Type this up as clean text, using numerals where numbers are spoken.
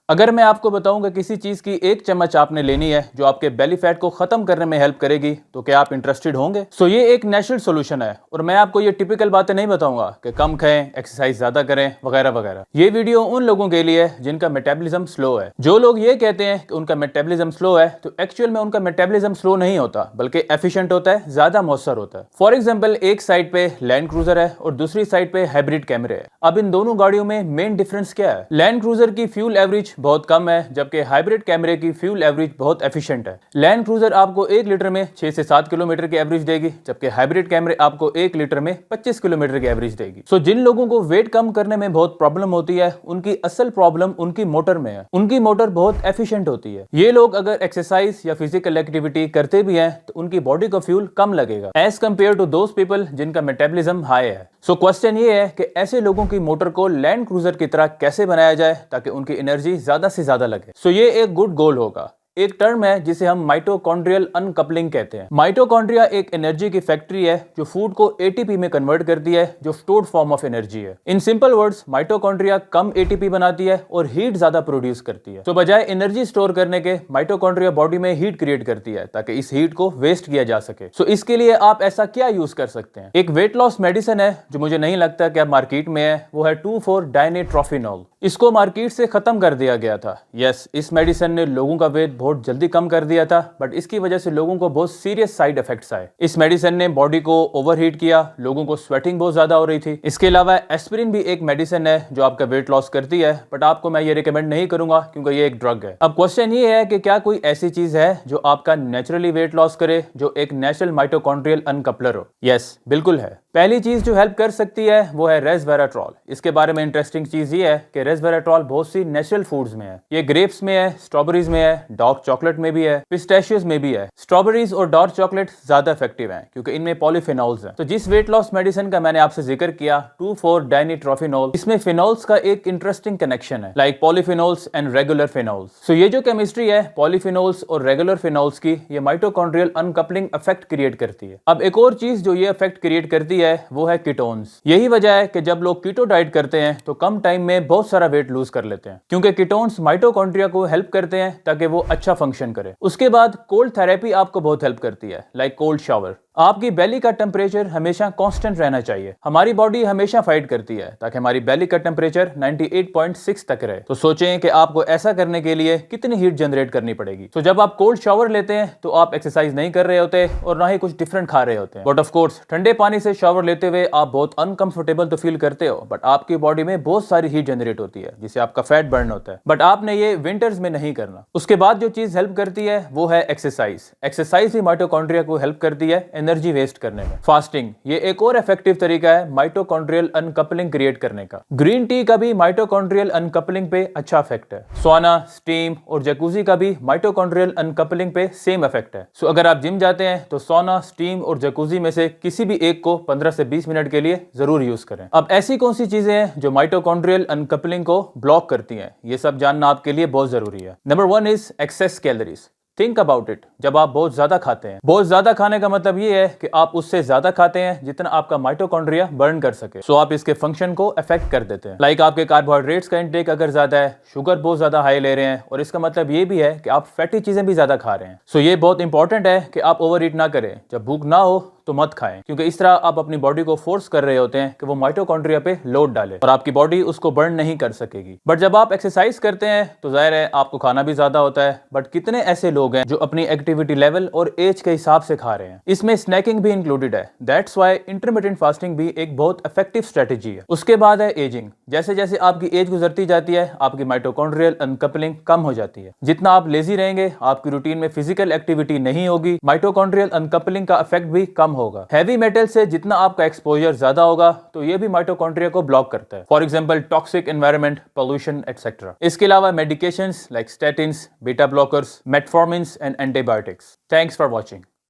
अगर मैं आपको बताऊं कि किसी चीज की एक चम्मच आपने लेनी है जो आपके बेली फैट को खत्म करने में हेल्प करेगी, तो क्या आप इंटरेस्टेड होंगे? ये एक नेचुरल सोल्यूशन है और मैं आपको ये टिपिकल बातें नहीं बताऊंगा कि कम खाएं, एक्सरसाइज ज्यादा करें वगैरह वगैरह। ये वीडियो उन लोगों के लिए है जिनका मेटाबॉलिज्म स्लो है। जो लोग ये कहते हैं कि उनका मेटाबॉलिज्म स्लो है, तो एक्चुअल में उनका मेटाबॉलिज्म स्लो नहीं होता, बल्कि एफिशिएंट होता है, ज्यादा मौसर होता है। फॉर एग्जाम्पल, एक साइड पे लैंड क्रूजर है और दूसरी साइड पे हाइब्रिड कैमरे है। अब इन दोनों गाड़ियों में मेन डिफरेंस क्या है? लैंड क्रूजर की फ्यूल एवरेज बहुत कम है, जबकि हाइब्रिड कैमरे की फ्यूल एवरेज बहुत एफिशिएंट है। लैंड क्रूजर आपको 1 लीटर में 6 से 7 किलोमीटर की एवरेज देगी, जबकि हाइब्रिड कैमरे आपको 1 लीटर में 25 किलोमीटर की एवरेज देगी। जिन लोगों को वेट कम करने में बहुत प्रॉब्लम होती है, उनकी असल प्रॉब्लम उनकी मोटर में है। उनकी मोटर बहुत एफिशिएंट होती है। ये लोग अगर एक्सरसाइज या फिजिकल एक्टिविटी करते भी हैं तो उनकी बॉडी को फ्यूल कम लगेगा as compared to those people जिनका मेटाबॉलिज्म हाई है। क्वेश्चन ये है कि ऐसे लोगों की मोटर को लैंड क्रूजर की तरह कैसे बनाया जाए ताकि उनकी एनर्जी ज्यादा से ज्यादा लगे। ये एक गुड गोल होगा। एक टर्म है जिसे हम माइटोकॉन्ड्रियल अनकपलिंग कहते हैं। माइटोकॉन्ड्रिया एक एनर्जी की फैक्ट्री है जो फूड को एटीपी में कन्वर्ट करती है, जो स्टोर्ड फॉर्म ऑफ एनर्जी है। In simple words, mitochondria come ATP बनाती है और हीट ज्यादा प्रोड्यूस करती है। बजाय एनर्जी स्टोर करने के, माइटोकॉन्ड्रिया बॉडी में हीट क्रिएट करती है ताकि इस हीट को वेस्ट किया जा सके। इसके लिए आप ऐसा क्या यूज कर सकते हैं? एक वेट लॉस मेडिसिन है जो मुझे नहीं लगता कि अब मार्केट में है, वो है 2,4-डायनिट्रोफिनॉल। इसको मार्केट से खत्म कर दिया गया था। यस, इस मेडिसिन ने लोगों का वेट बहुत जल्दी कम कर दिया था, बट इसकी वजह से लोगों को बहुत सीरियस साइड इफेक्ट्स आए। इस मेडिसिन ने बॉडी को ओवरहीट किया, लोगों को स्वेटिंग बहुत ज्यादा हो रही थी। इसके अलावा एस्पिरिन भी एक मेडिसिन है जो आपका वेट लॉस करती है, बट आपको मैं ये रिकमेंड नहीं करूंगा क्योंकि ये एक ड्रग है। अब क्वेश्चन ये है कि क्या कोई ऐसी चीज है जो आपका नेचुरली वेट लॉस करे, जो एक नेचुरल माइटोकॉन्ड्रियल अनकपलर हो? यस, बिल्कुल है। पहली चीज जो हेल्प कर सकती है वो है रेसवेराट्रॉल। इसके बारे में इंटरेस्टिंग चीज ये है कि रेसवेराट्रॉल बहुत सी नेचुरल फूड्स में है। ये ग्रेप्स में है, स्ट्रॉबेरीज में है, डार्क चॉकलेट में भी है, पिस्ताशियोज में भी है। स्ट्रॉबेरीज और डार्क चॉकलेट ज्यादा इफेक्टिव हैं क्योंकि इनमें पॉलीफेनॉल्स हैं। जिस वेट लॉस मेडिसिन का मैंने आपसे जिक्र किया 2,4-डायनिट्रोफिनॉल, इसमें फिनॉल्स का एक इंटरेस्टिंग कनेक्शन है, like polyphenols and regular phenols. ये जो केमिस्ट्री है पॉलीफिनॉल्स और रेगुलर फिनॉल्स की, ये माइटोकॉन्ड्रियल अनकपलिंग इफेक्ट क्रिएट करती है। अब एक और चीज जो ये इफेक्ट क्रिएट करती है वो है कीटोन्स। यही वजह है कि जब लोग कीटो डाइट करते हैं तो कम टाइम में बहुत सारा वेट लूज कर लेते हैं, क्योंकि कीटोन्स माइटोकॉन्ड्रिया को हेल्प करते हैं ताकि वो अच्छा फंक्शन करे। उसके बाद कोल्ड थेरेपी आपको बहुत हेल्प करती है, लाइक कोल्ड शावर। आपकी बेली का टेम्परेचर हमेशा कांस्टेंट रहना चाहिए। हमारी बॉडी हमेशा फाइट करती है ताकि हमारी बेली का टेम्परेचर 98.6 तक रहे। सोचें कि आपको ऐसा करने के लिए कितनी हीट जनरेट करनी पड़ेगी। जब आप कोल्ड शावर लेते हैं तो आप एक्सरसाइज नहीं कर रहे होते और ना ही कुछ डिफरेंट खा रहे होते हैं। बट ऑफ कोर्स ठंडे पानी से शावर लेते हुए आप बहुत अनकंफर्टेबल तो फील करते हो, बट आपकी बॉडी में बहुत सारी हीट जनरेट होती है जिससे आपका फैट बर्न होता है। बट आपने ये विंटर्स में नहीं करना। उसके बाद जो चीज हेल्प करती है वो है एक्सरसाइज। एक्सरसाइज ही माइटोकॉन्ड्रिया को हेल्प करती है एनर्जी वेस्ट करने में। फास्टिंग, ये एक और इफेक्टिव तरीका है माइटोकॉन्ड्रियल अनकपलिंग क्रिएट करने का। ग्रीन टी का भी माइटोकॉन्ड्रियल अनकपलिंग पे अच्छा इफेक्ट है। सोना, स्टीम और जकूजी का भी माइटोकॉन्ड्रियल अनकपलिंग पे सेम इफेक्ट है। अगर आप जिम जाते हैं तो सोना, स्टीम और जकूजी में से किसी भी एक को 15 से 20 मिनट के लिए जरूर यूज करें। अब ऐसी कौन सी चीजें हैं जो माइटोकॉन्ड्रियल अनकपलिंग को ब्लॉक करती हैं, ये सब जानना आपके लिए बहुत जरूरी है। Number 1 is excess calories. Think about it. जब आप बहुत ज्यादा खाते हैं, बहुत ज्यादा खाने का मतलब ये है कि आप उससे ज्यादा खाते हैं जितना आपका माइटोकॉन्ड्रिया बर्न कर सके। आप इसके फंक्शन को अफेक्ट कर देते हैं। लाइक आपके कार्बोहाइड्रेट्स का इंटेक अगर ज्यादा है, शुगर बहुत ज्यादा हाई ले रहे हैं, और इसका मतलब ये भी है कि आप फैटी चीजें भी ज्यादा खा रहे हैं। ये बहुत इंपॉर्टेंट है कि आप ओवर ईट ना करें। जब भूख ना हो तो मत खाएं, क्योंकि इस तरह आप अपनी बॉडी को फोर्स कर रहे होते हैं कि वो माइटोकॉन्ड्रिया पे लोड डाले और आपकी बॉडी उसको बर्न नहीं कर सकेगी। बट जब आप एक्सरसाइज करते हैं तो जाहिर है आपको खाना भी ज्यादा होता है। बट कितने ऐसे लोग हैं जो अपनी एक्टिविटी लेवल और एज के हिसाब से खा रहे हैं? इसमें स्नैकिंग भी इंक्लूडेड है। दैट्स व्हाई इंटरमिटेंट फास्टिंग भी एक बहुत इफेक्टिव स्ट्रेटेजी है। उसके बाद है एजिंग। जैसे जैसे आपकी एज गुजरती जाती है, आपकी माइटोकॉन्ड्रियल अनकपलिंग कम हो जाती है। जितना आप लेजी रहेंगे, आपकी रूटीन में फिजिकल एक्टिविटी नहीं होगी, माइटोकॉन्ड्रियल अनकपलिंग का इफेक्ट भी कम होगा। हैवी मेटल से जितना आपका एक्सपोजर ज्यादा होगा, तो ये भी माइटोकॉन्ड्रिया को ब्लॉक करता है। For example toxic environment, pollution etcetera. इसके अलावा medications like statins, beta blockers, metformins and antibiotics. Thanks for watching.